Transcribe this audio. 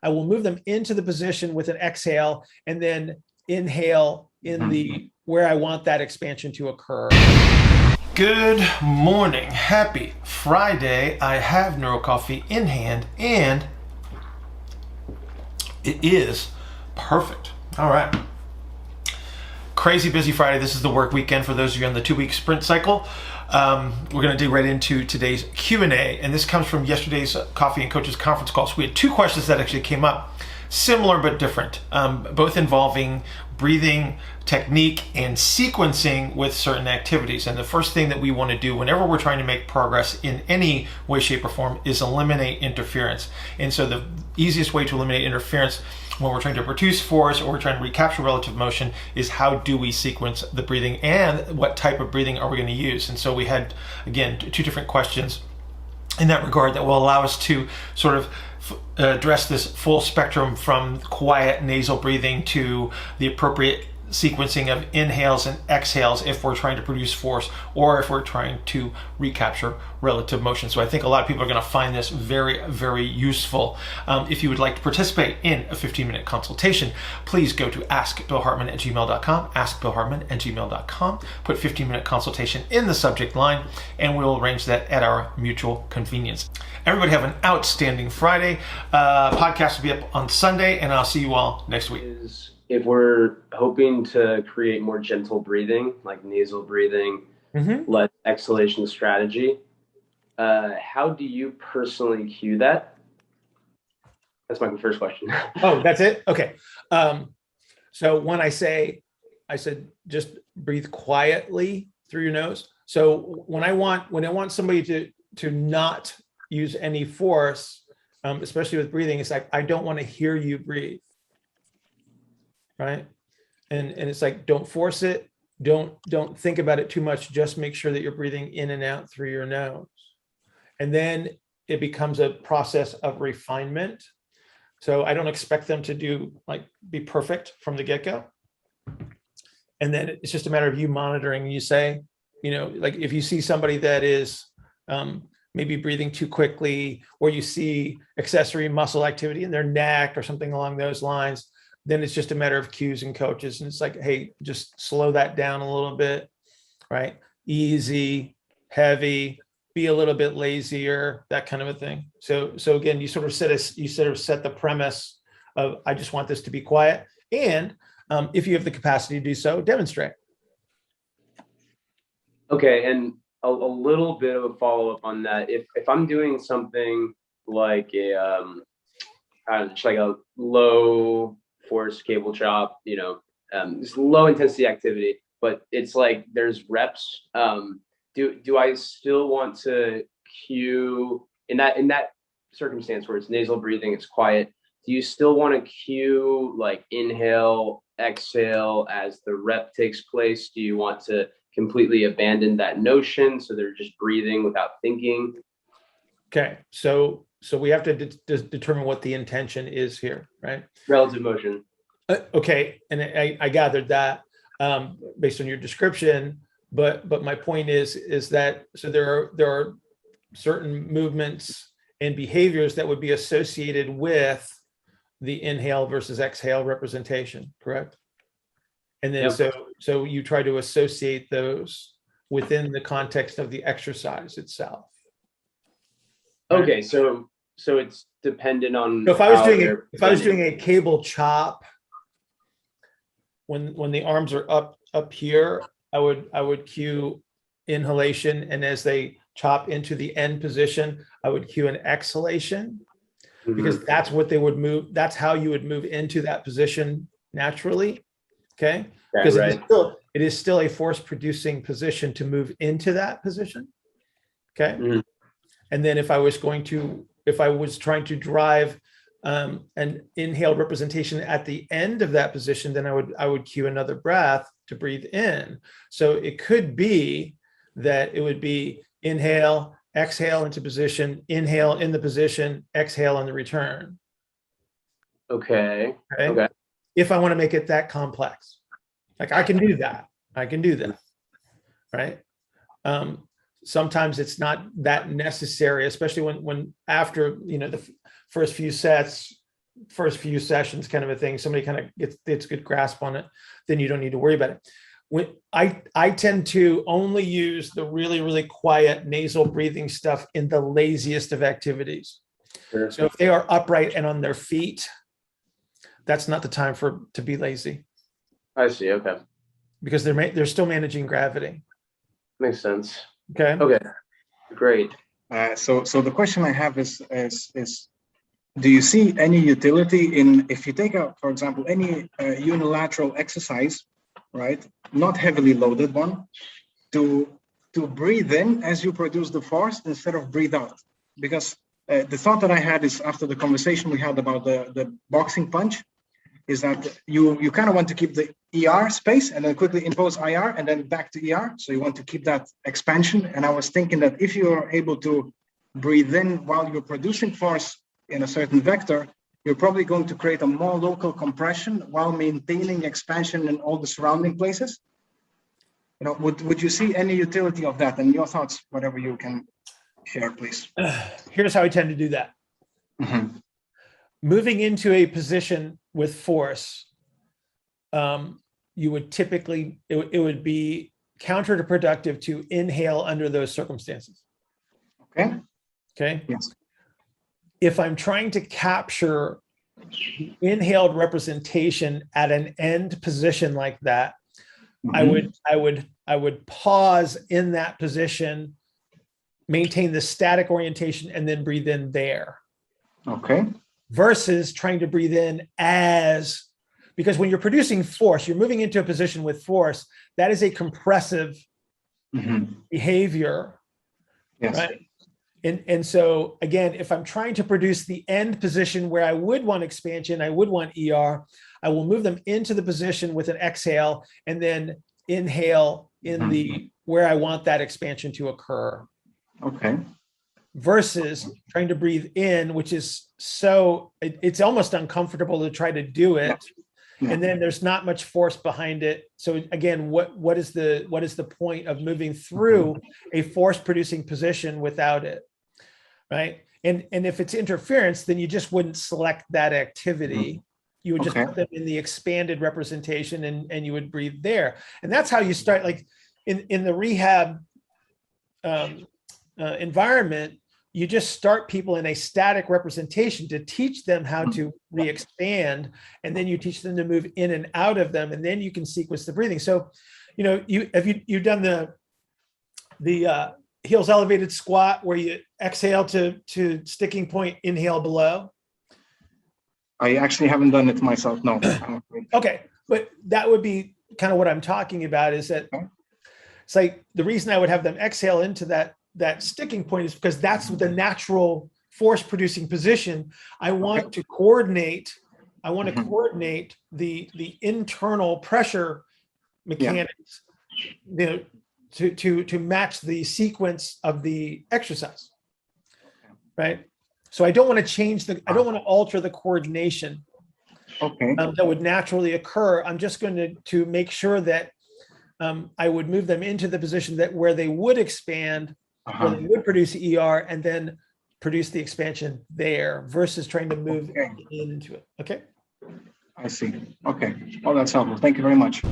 I will move them into the position with an exhale and then inhale in the where I want that expansion to occur. Good morning. Happy Friday. I have Neuro Coffee in hand and it is perfect. All right. Crazy busy Friday. This is the work weekend for those of you on the 2-week sprint cycle. We're going to dig right into today's Q&A, and this comes from yesterday's Coffee and Coaches conference call. So we had 2 questions that actually came up, similar but different, both involving breathing technique and sequencing with certain activities. And the first thing that we want to do whenever we're trying to make progress in any way, shape, or form is eliminate interference. And so the easiest way to eliminate interference when we're trying to produce force or we're trying to recapture relative motion is how do we sequence the breathing and what type of breathing are we going to use. And so we had, again, 2 different questions in that regard that will allow us to sort of address this full spectrum from quiet nasal breathing to the appropriate sequencing of inhales and exhales if we're trying to produce force or if we're trying to recapture relative motion. So I think a lot of people are going to find this very, very useful. If you would like to participate in a 15-minute consultation, please go to askbillhartman@gmail.com, askbillhartman@gmail.com, put 15-minute consultation in the subject line, and we'll arrange that at our mutual convenience. Everybody have an outstanding Friday. Podcast will be up on Sunday, and I'll see you all next week. If we're hoping to create more gentle breathing, like nasal breathing, less exhalation strategy, how do you personally cue that? That's my first question. Oh, that's it? Okay. So when I said just breathe quietly through your nose. So when I want somebody to not use any force, especially with breathing, it's like, I don't want to hear you breathe. Right. And it's like, don't force it. Don't think about it too much. Just make sure that you're breathing in and out through your nose. And then it becomes a process of refinement. So I don't expect them to be perfect from the get-go. And then it's just a matter of you monitoring. You say, like if you see somebody that is maybe breathing too quickly, or you see accessory muscle activity in their neck or something along those lines, then it's just a matter of cues and coaches. And it's like, hey, just slow that down a little bit, right? Easy, heavy, be a little bit lazier, that kind of a thing. So again, you sort of set the premise of, I just want this to be quiet. And if you have the capacity to do so, demonstrate. Okay. And a little bit of a follow-up on that. If I'm doing something like just like a low force cable chop, just low intensity activity, but it's like there's reps. Do I still want to cue in that circumstance where it's nasal breathing, it's quiet? Do you still want to cue like inhale, exhale as the rep takes place? Do you want to completely abandon that notion so they're just breathing without thinking? Okay, so we have to determine what the intention is here, right? Relative motion. Okay, and I gathered that based on your description, but my point is that so there are certain movements and behaviors that would be associated with the inhale versus exhale representation, correct? And then so you try to associate those within the context of the exercise itself. Right? Okay, so it's dependent on. So if I was doing a cable chop, when the arms are up here, I would cue inhalation, and as they chop into the end position, I would cue an exhalation, because that's what they would move. That's how you would move into that position naturally. Okay, because it is still a force producing position to move into that position. Okay, and then if I was trying to drive an inhale representation at the end of that position, then I would cue another breath to breathe in. So it could be that it would be inhale, exhale into position, inhale in the position, exhale on the return. Okay. If I want to make it that complex, like I can do that, right? Sometimes it's not that necessary, especially when after the first few sets, first few sessions kind of a thing, somebody kind of gets a good grasp on it, then you don't need to worry about it. When I tend to only use the really, really quiet nasal breathing stuff in the laziest of activities. Sure. So if they are upright and on their feet, that's not the time to be lazy, I see. Okay. because they're still managing gravity. Makes sense. Okay. Okay. Great. So the question I have is, do you see any utility in, if you take out, for example, any unilateral exercise, right, not heavily loaded one, to breathe in as you produce the force instead of breathe out? Because the thought that I had is, after the conversation we had about the boxing punch, is that you kind of want to keep the ER space and then quickly impose IR and then back to ER. So you want to keep that expansion. And I was thinking that if you are able to breathe in while you're producing force in a certain vector, you're probably going to create a more local compression while maintaining expansion in all the surrounding places. You know, would you see any utility of that? And your thoughts, whatever you can share, please. Here's how I tend to do that. Mm-hmm. Moving into a position with force, you would typically, it would be counterproductive to inhale under those circumstances. Okay. Okay. Yes. If I'm trying to capture the inhaled representation at an end position like that, Mm-hmm. I would pause in that position, maintain the static orientation, and then breathe in there. Okay. Versus trying to breathe in because when you're producing force, you're moving into a position with force, that is a compressive behavior. Yes. Right. And so again, if I'm trying to produce the end position where I would want expansion, I would want ER, I will move them into the position with an exhale and then inhale in the where I want that expansion to occur. Okay. Versus trying to breathe in, which is it's almost uncomfortable to try to do it. Yeah. And then there's not much force behind it. So again, what is the point of moving through a force producing position without it? Right. And if it's interference, then you just wouldn't select that activity. You would just put them in the expanded representation and you would breathe there. And that's how you start, like in the rehab environment, you just start people in a static representation to teach them how to re-expand, and then you teach them to move in and out of them, and then you can sequence the breathing. So, you know, you've done the heels elevated squat where you exhale to sticking point, inhale below. I actually haven't done it myself. No. Okay, but that would be kind of what I'm talking about. Is that it's like the reason I would have them exhale into that sticking point is because that's the natural force producing position. I want to coordinate. I want to coordinate the internal pressure mechanics, you know, to match the sequence of the exercise. Right. So I don't want to change I don't want to alter the coordination that would naturally occur. I'm just going to make sure that I would move them into the position where they would expand, where they would produce ER, and then produce the expansion there versus trying to move into it. Okay. I see. Okay. Oh, that's helpful. Thank you very much.